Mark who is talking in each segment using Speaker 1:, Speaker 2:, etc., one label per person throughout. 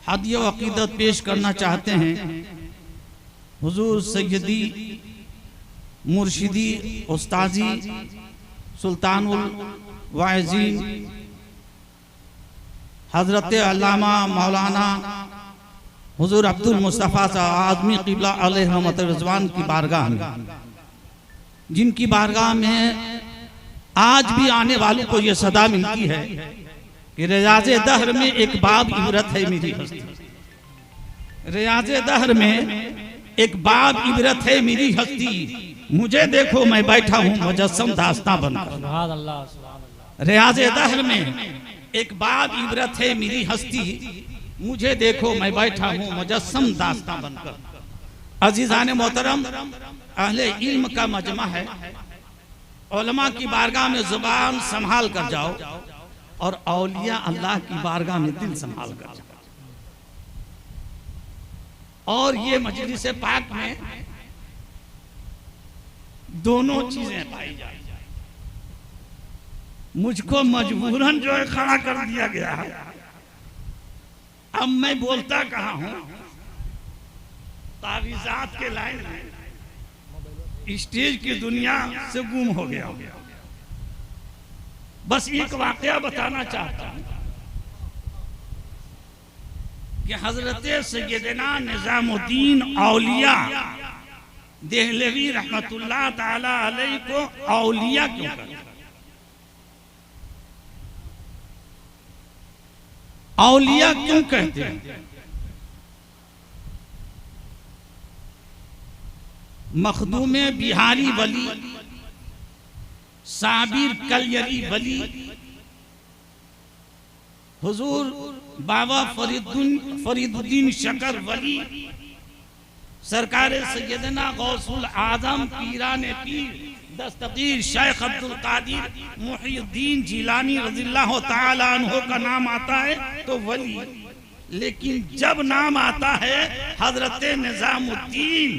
Speaker 1: हदिया व अकीदत पेश करना चाहते हैं हुजूर सैयदी मुर्शिदी उस्ताजी सुल्तानुल वाइज़ीन हजरत अल्लामा मौलाना हुजूर अब्दुल मुस्तफ़ा साहब आज़मी क़िबला अलैहि रहमत रिज़वान की बारगाह में, जिनकी बारगाह में आज भी आने वालों को ये सदा मिलती है कि रियाज़े दहर में एक बाब इबरत है मेरी हस्ती। रियाज़े दहर में एक बाब इबरत है मेरी हस्ती, मुझे देखो मैं बैठा हूँ मुजस्सम दास्तां बनकर। रियाज़े दहर में एक बाब इबरत है मेरी हस्ती, मुझे देखो मैं बैठा हूँ मुजस्सम दास्तां बनकर। अजीज़ान मोहतरम, अहले इल्म का मजमा है, उलमा की बारगाह में जुबान संभाल कर जाओ और औलिया अल्लाह की बारगाह में दिल संभाल कर जाओ। और ये मजलिस पाक में दोनों चीजें पाई जाए। मुझको मजबूरन जो है खड़ा कर दिया गया है, अब मैं बोलता कहाँ हूं, तावीज़ात के लाइन में स्टेज की दुनिया से गुम हो गया। बस एक वाकया बताना चाहता हूं कि हजरत सैयदना निजामुद्दीन औलिया देहलवी रहमतुल्लाह ताला अलैहि को औलिया क्यों कहते हैं? औलिया क्यों कहते हैं? मखदूमे बिहारी वली, साबिर कलयरी वली, हुजूर बाबा फरीदुद्दीन शकर वली, सरकार सैयदना गौसुल आजम पीराने पीर दस्तगीर शेख अब्दुल कादिर मुहीउद्दीन जिलानी रज़ियल्लाहु ताला अन्हु का नाम आता है तो वली, लेकिन जब नाम आता है हजरत निजामुद्दीन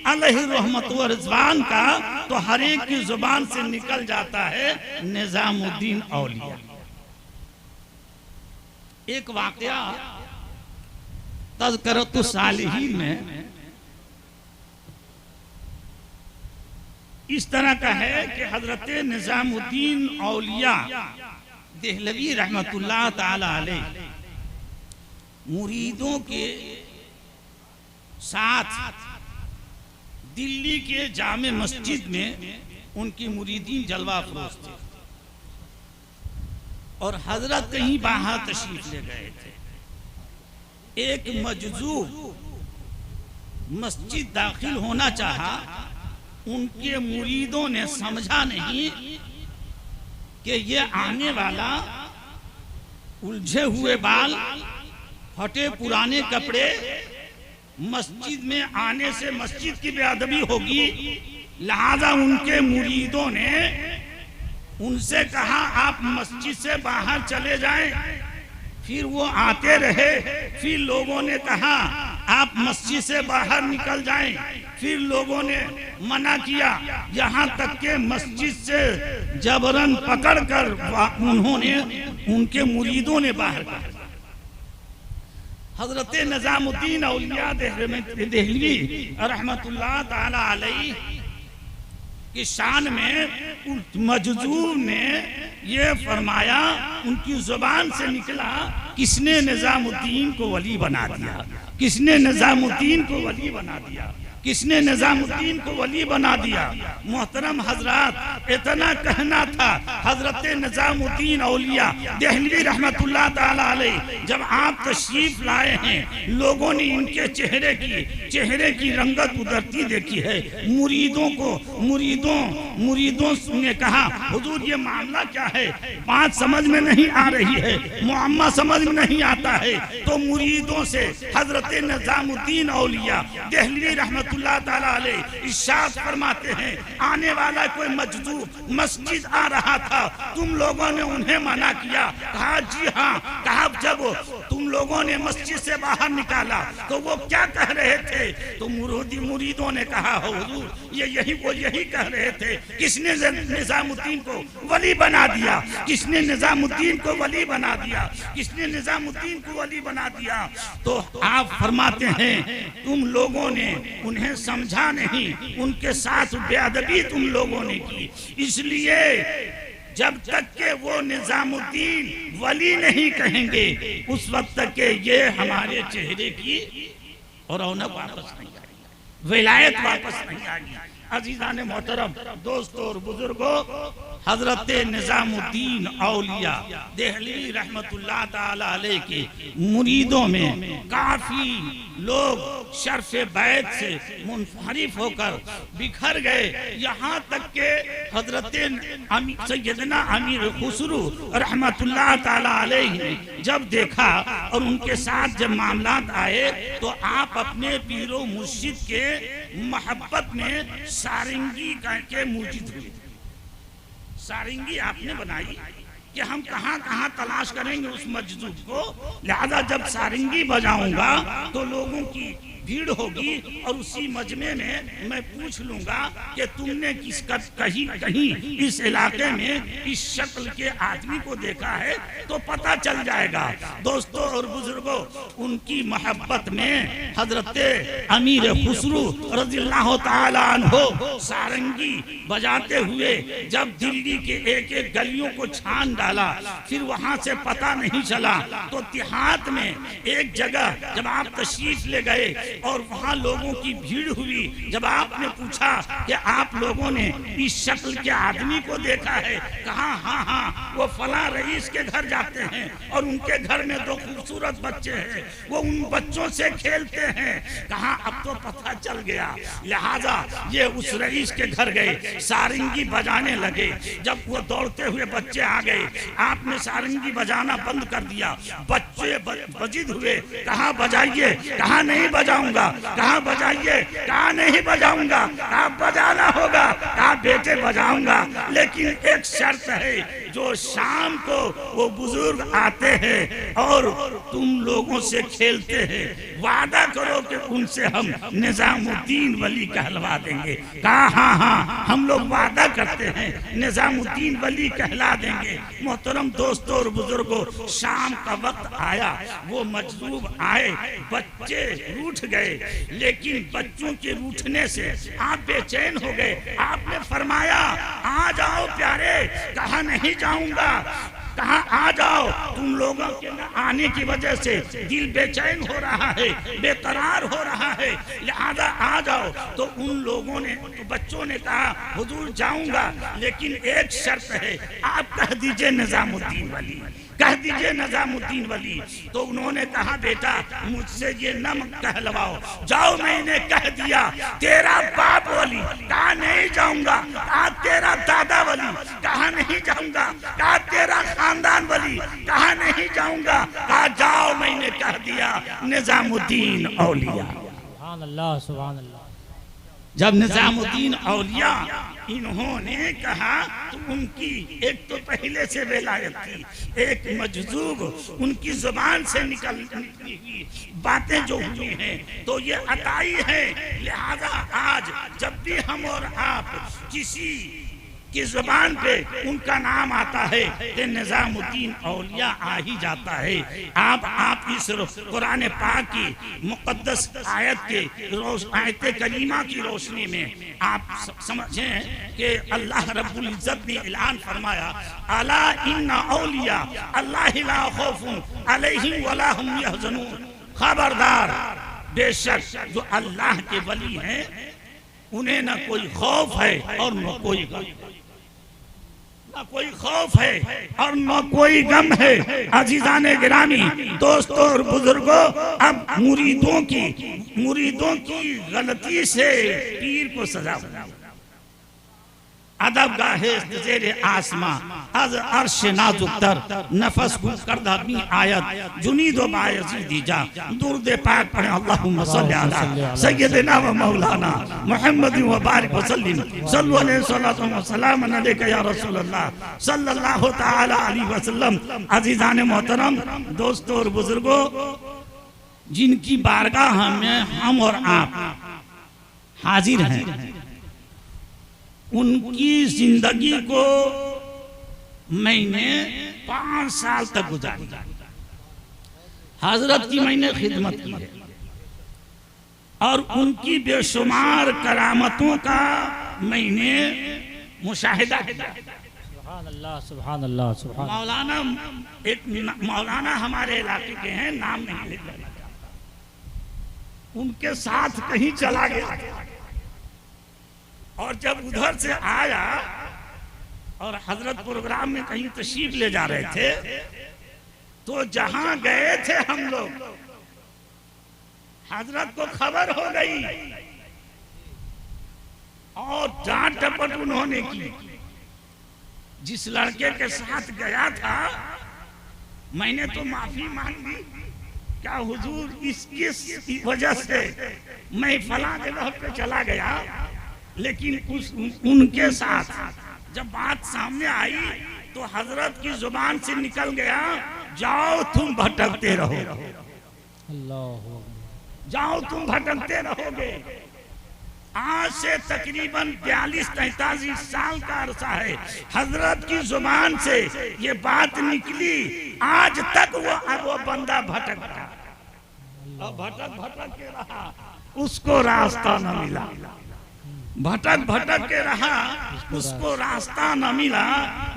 Speaker 1: अलैहि रहमत व रिज़वान का तो हर एक की जुबान से निकल जाता है निजामुद्दीन औलिया। एक वाकया तज़किरतुस सालिहीन में इस तरह का है कि हजरत निजामुद्दीन औलिया देहलवी रहमतुल्लाह ताला अलैहि मुरीदों के साथ दिल्ली के जामे मस्जिद में उनकी मुरीदीन जलवा अफरोज थे और हजरत कहीं बाहर तशरीफ ले गए थे। एक मजजूब मस्जिद दाखिल होना चाहा, उनके मुरीदों ने समझा नहीं कि ये आने वाला उलझे हुए बाल, फटे पुराने कपड़े, मस्जिद में आने से मस्जिद की बेअदबी होगी, लिहाजा उनके मुरीदों ने उनसे कहा आप मस्जिद से बाहर चले जाएं। फिर वो आते रहे, फिर लोगों ने कहा आप मस्जिद से बाहर निकल जाएं, फिर लोगों ने मना किया, यहाँ तक के मस्जिद से जबरन पकड़कर उन्होंने उनके मुरीदों ने बाहर कर। हजरत निजामुद्दीन औलिया देहलवी रहमतुल्लाह ताला अलैहि की शान में मजजूब ने ये फरमाया, उनकी जुबान से निकला, किसने निजामुद्दीन को वली बना दिया, किसने निजामुद्दीन को वली बना दिया, किसने निजामुद्दीन को वली बना दिया। मोहतरम हजरात, इतना कहना था हजरत निजामुद्दीन औलिया देहलवी रहमतुल्लाह ताला अलैहि जब आप तशरीफ लाए हैं, लोगों ने इनके चेहरे की रंगत उतरती देखी है। मुरीदों ने कहा हुजूर ये मामला क्या है, बात समझ में नहीं आ रही है, मुअम्मा समझ में नहीं आता है। तो मुरीदों से हजरत निजामुद्दीन औलिया देहलवी रहमत रहमतुल्लाह ताला अलैह इरशाद फरमाते हैं, आने वाला कोई मजदूर मस्जिद आ रहा था, तुम लोगों ने उन्हें मना किया। कहा जी हाँ। कहा जब तुम लोगों ने मस्जिद से बाहर निकाला तो वो क्या कह रहे थे? तो मुरीदों ने कहा हुजूर वो यही कह रहे थे, किसने निजामुद्दीन को वली बना दिया, किसने निजामुद्दीन को वली बना दिया, किसने निजामुद्दीन को वली बना दिया। तो आप फरमाते हैं तुम लोगों ने उन्हें समझा नहीं, उनके साथ बेअदबी तुम लोगों ने की, इसलिए जब तक के वो निजामुद्दीन वली नहीं कहेंगे उस वक्त तक के ये हमारे चेहरे की और रौनक वापस नहीं आएगी, विलायत वापस नहीं आएगी। अजीज़ान मोहतरम, दोस्तों और बुजुर्गों, हजरत निजामुद्दीन औलिया देहलवी रहमतुल्लाह ताला अलैह के मुरीदों में काफी लोग शर्फ़े बैत से मुनफरिफ होकर बिखर गए। यहाँ तक के हजरत सैयदना अमीर खुसरू रहमतुल्लाह ताला अलैह ने जब देखा और उनके साथ जब मामलात आए तो आप अपने पीरो मुर्शिद के मोहब्बत में सारंगी के मूजिद हुए। सारंगी आपने बनाई कि हम कहाँ कहाँ तलाश करेंगे उस मजदूर को, लिहाजा जब सारंगी बजाऊंगा तो लोगों की भीड़ होगी और उसी मजमे में मैं पूछ लूंगा कि तुमने कहीं कहीं इस इलाके में इस शक्ल के आदमी को देखा है, तो पता चल जाएगा। दोस्तों और बुजुर्गों, उनकी मोहब्बत में हजरत अमीर खुसरू रज़ियल्लाहु ताला अन्हु सारंगी बजाते हुए जब दिल्ली के एक एक गलियों को छान डाला, फिर वहां से पता नहीं चला तो देहात में एक जगह जब आप तशरीफ ले गए और वहाँ लोगों की भीड़ हुई, जब आपने पूछा कि आप लोगों ने इस शक्ल के आदमी को देखा है, कहा हाँ हाँ वो फला रईस के घर जाते हैं और उनके घर में दो खूबसूरत बच्चे हैं, वो उन बच्चों से खेलते हैं। कहा अब तो पता चल गया, लिहाजा ये उस रईस के घर गए, सारंगी बजाने लगे। जब वो दौड़ते हुए बच्चे आ गए, आपने सारंगी बजाना बंद कर दिया, बच्चे बजिद हुए, कहा बजाइए, कहा नहीं बजाऊंगा, कहा बजाइए, कहा नहीं बजाऊंगा, कहा बजाना होगा, कहा बेटे बजाऊंगा, लेकिन एक शर्त है, जो शाम को वो बुजुर्ग आते हैं और तुम लोगों से खेलते हैं, वादा करो कि उनसे हम निजामुद्दीन वली कहलवा देंगे। कहा हाँ हाँ हम लोग वादा करते हैं निजामुद्दीन वली कहला देंगे। मोहतरम दोस्तों और बुजुर्गों, शाम का वक्त आया, वो मजलूब आए, बच्चे रूठ गए, लेकिन बच्चों के रूठने से आप बेचैन हो गए। आपने फरमाया आ जाओ प्यारे, कहा नहीं जाऊंगा, कहा आ जाओ, तुम लोगों के आने की वजह से दिल बेचैन हो रहा है, बेकरार हो रहा है, लिहाजा आ जाओ। तो उन लोगों ने, तो बच्चों ने कहा हुजूर जाऊंगा, लेकिन एक शर्त है, आप कह दीजिए निजामुद्दीन वली, कह दीजिए निजामुद्दीन वली। तो उन्होंने कहा बेटा मुझसे ये न कहलवाओ, जाओ मैंने कह दिया तेरा बाप वली, कहा नहीं जाऊंगा, कहा तेरा दादा वली, कहा नहीं जाऊंगा, कहा तेरा खानदान वली, कहा नहीं जाऊंगा, कहा जाओ मैंने कह दिया निजामुद्दीन औलिया।
Speaker 2: सुभान अल्लाह, सुभान अल्लाह।
Speaker 1: जब निजामुद्दीन औलिया इन्होंने कहा तो उनकी एक तो पहले से वेलायत थी, एक मजजूब उनकी जुबान से निकली हुई बातें जो हुई हैं तो ये अताई है। लिहाजा आज जब भी हम और आप किसी की जुबान पे उनका नाम आता है तो निजामुद्दीन औलिया आ ही जाता है। आप इस कुरान पाक की मुकद्दस आयत के आयत करीमा की रोशनी में आप समझें कि अल्लाह रब्बुल इज्जत ने ऐलान फरमाया, अला इन्ना औलिया अल्लाहि ला खौफुन अलैहिम वला हुम यहज़नून, खबरदार बेशक जो अल्लाह के वली हैं उन्हें न कोई खौफ है और न कोई गम, न कोई खौफ है और न कोई गम है। अजीजाने गिरामी, दोस्तों और बुजुर्गों, अब मुरीदों की गलती से पीर को सजा, अदब गाहे ज़ेरे आसमां अज अर्श नाजुकतर नफस गुल कर दबी आयत जुनीद व बायज़ीदी जा दुरूद पाक पढ़े अल्लाहुम्मा सल्ली अला सय्यिदिना व मौलाना मुहम्मद व बारिक व सल्लिम सल्लु अलैहि सल्लल्लाहु व सल्लम अलैका या रसूल अल्लाह सल्लल्लाहु तआला अलैहि वसल्लम। अजीज़ान मोहतरम, दोस्तों और बुजुर्गों, जिनकी बारगाह में हम और आप हाजिर हैं, उनकी जिंदगी को मैंने 5 साल तक गुजारी। हजरत की मैंने खिदमत की है और उनकी बेशुमार करामतों का मैंने मुशाहिदा किया।
Speaker 2: सुभान अल्लाह, सुभान अल्लाह, सुभान।
Speaker 1: मौलाना हमारे इलाके के हैं, नाम नहीं लेते, उनके साथ कहीं चला गया और जब उधर से आया और हजरत प्रोग्राम में कहीं तशरीफ ले जा रहे थे, तो जहां गए थे हम लोग, हजरत को खबर हो गई और डांट टपट उन्होंने की। जिस लड़के के साथ गया था मैंने तो माफी मांग ली, क्या हुजूर इसकी वजह से मैं फला जगह पे चला गया, लेकिन उनके साथ जब बात सामने आई तो हजरत की जुबान से निकल गया, जाओ तुम भटकते रहो,
Speaker 2: अल्लाह,
Speaker 1: जाओ तुम भटकते रहोगे। आज से तकरीबन 42-43 साल का अरसा है, हजरत की जुबान से ये बात निकली, आज तक वो बंदा भटकता, भटक भटक के रहा, उसको रास्ता न मिला, भटक भटक के रहा, उसको रास्ता न मिला,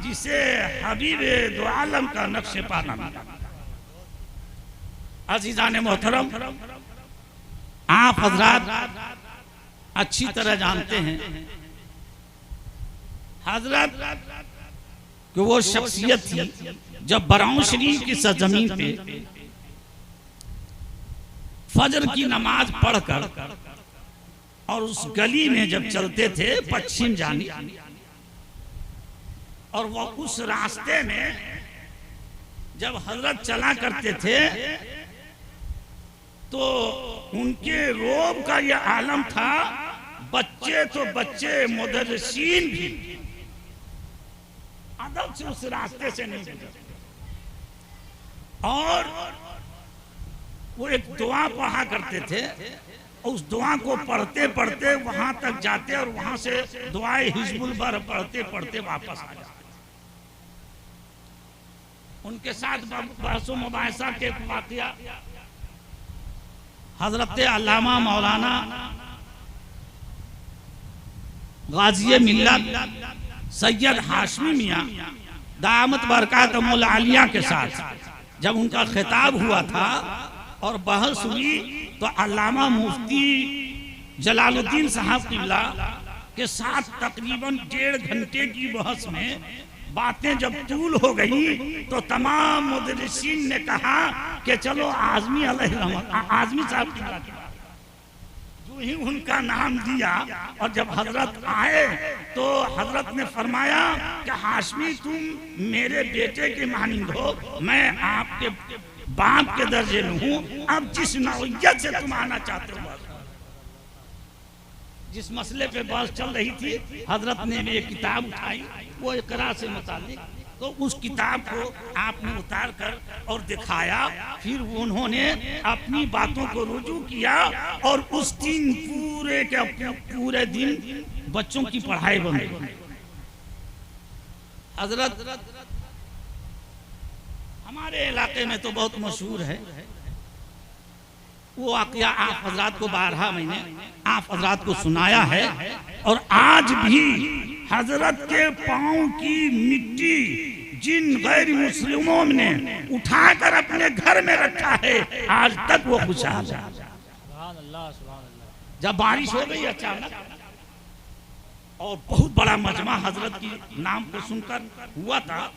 Speaker 1: जिसे हबीब दो आलम का नक्शे पा न मिला। अजीज़ान मोहतरम, आप हजरात अच्छी तरह जानते हैं हजरत कि वो शख्सियत थी जब बराऊं शरीफ की सरजमीन पे फजर की नमाज पढ़कर और उस गली में जब चलते थे पश्चिम जानी, और वो उस रास्ते में जब हजरत चला करते थे तो उनके रोब का यह आलम था, बच्चे तो बच्चे, मुदर्रिसीन भी अदब से उस रास्ते से नहीं गुजरते। और वो एक दुआ पढ़ा करते थे, उस दुआ को पढ़ते पढ़ते वहां तक जाते और वहां से दुआए हिजबुल बर पढ़ते पढ़ते वापस आ जाते। उनके साथ बहसो मुबाहिसा के वाक़या हजरत अल्लामा मौलाना गाज़ी मिल्लत सैयद हाशमी मियाँ दामत बरकातुहुल आलिया के साथ जब उनका खिताब हुआ था और बहस हुई, तो अल्लामा मुफ्ती जलालुद्दीन साहब किबला के साथ तकरीबन 1.5 घंटे की बहस में बातें जब तूल हो गई तो तमाम मुदर्रिसीन ने कहा कि चलो आज़मी आज़मी साहब की बात, जो ही उनका नाम दिया और जब हजरत आए तो हजरत ने फरमाया कि हाशमी तुम मेरे बेटे के मानिंद हो, मैं आपके बाप के दर्जे में हूँ, अब जिस नौयत से तुम आना चाहते हो। जिस मसले पे बात चल रही थी, हजरत ने एक किताब उठाई, वो इकरा से मुतालिक, तो उस किताब को आपने उतार कर और दिखाया, फिर उन्होंने अपनी बातों को रुजू किया और उस दिन पूरे दिन बच्चों की पढ़ाई बंद गई। हजरत हमारे इलाके में तो बहुत मशहूर है वो वाक़या, आप हजरात को 12 महीने आप हजरात को सुनाया है, और आज भी हजरत के पांव की मिट्टी जिन गैर मुस्लिमों ने उठाकर अपने घर में रखा है, आज तक वो खुशहाल है। जब बारिश हो गई अचानक और बहुत बड़ा मजमा हजरत की नाम को सुनकर हुआ था,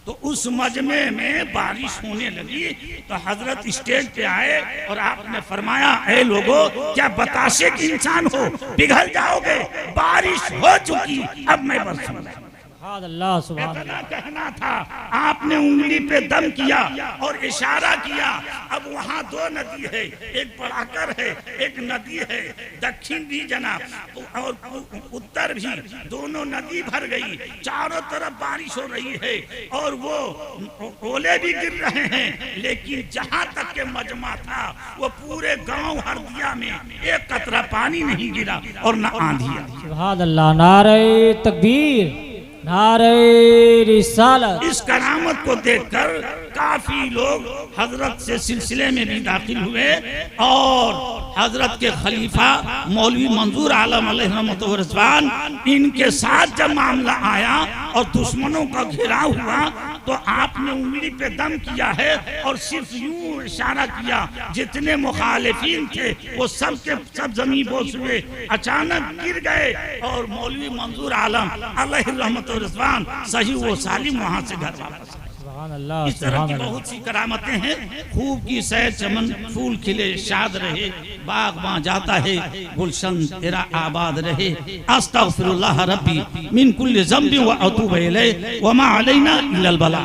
Speaker 1: तो उस मजमे में बारिश होने लगी तो हजरत स्टेज पे आए और आपने फरमाया, ऐ लोगों, क्या बताशे के इंसान हो, पिघल जाओगे, बारिश हो चुकी, अब मैं बरसूंगा।
Speaker 2: अल्लाह सुभान
Speaker 1: इतना कहना था, आपने उंगली पे दम किया और इशारा किया। अब वहाँ दो नदी है, एक बढ़ाकर है, एक नदी है, दक्षिण भी जनाब और उत्तर भी, दोनों नदी भर गई, चारों तरफ बारिश हो रही है और वो ओले भी गिर रहे हैं, लेकिन जहाँ तक के मजमा था वो पूरे गांव हरदिया में एक कतरा पानी नहीं गिरा और न आंधी आई।
Speaker 2: सुभान अल्लाह, नारे तकबीर, नारे रिसालत।
Speaker 1: इस करामत को देखकर काफी लोग हजरत से सिलसिले में भी दाखिल हुए और हजरत के खलीफा मौलवी मंजूर आलम अलैहिर्रहमतुर्रहमान, इनके साथ जब मामला आया और दुश्मनों का घेराव हुआ तो आपने उंगली पे दम किया है और सिर्फ यूं इशारा किया, जितने मुखालिफिन थे वो सब के सब जमीन बोस हुए, अचानक गिर गए और मौलवी मंजूर आलम अलैहिर्रहमतुर्रहमान सही वो सालिम वहां से घर वापस। इस तरह की बहुत सी करामतें हैं। खूब की सैर चमन, फूल खिले शाद रहे, बागबां जाता है गुलशन तेरा आबाद रहे। अस्तगफिरुल्लाह रब्बी मिन कुल्ली ज़ंबिन व अतूबु इलैहि व मा अलैना इल्लल बला।